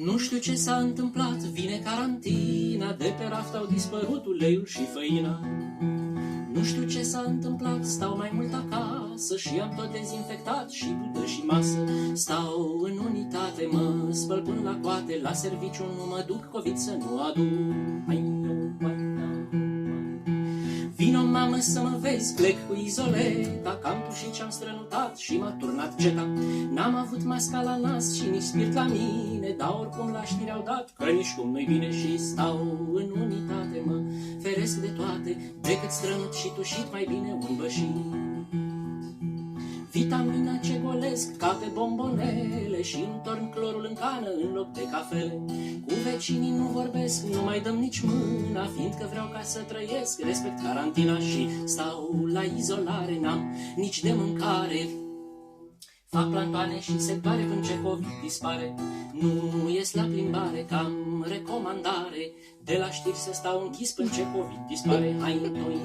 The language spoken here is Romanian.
Nu știu ce s-a întâmplat, vine carantina, de pe raft au dispărut uleiul și făina. Nu știu ce s-a întâmplat, stau mai mult acasă și am tot dezinfectat și budă și masă. Stau în unitate, mă spăl până la coate, la serviciu nu mă duc, COVID să nu aduc. Vino, mamă, să mă vezi, plec cu izoleta, că am tușit și am strănutat și m-a turnat ceta. N-am avut masca la nas și nici spirit la mine, dar oricum la știri au dat că nici cum nu-i bine. Și stau în unitate, mă feresc de toate, decât strănut și tușit, mai bine un bășit. Vitamina ce golesc ca pe bombonele și întorn clorul în cană în loc de cafele. Cu vecinii nu vorbesc, nu mai dăm nici mâna, fiindcă vreau ca să trăiesc, respect carantina și stau la izolare, n-am nici de mâncare. Fac plantoane și sectoare până ce COVID dispare. Nu ies la plimbare, că am recomandare de la știri să stau închis până ce COVID dispare. Hai, noi,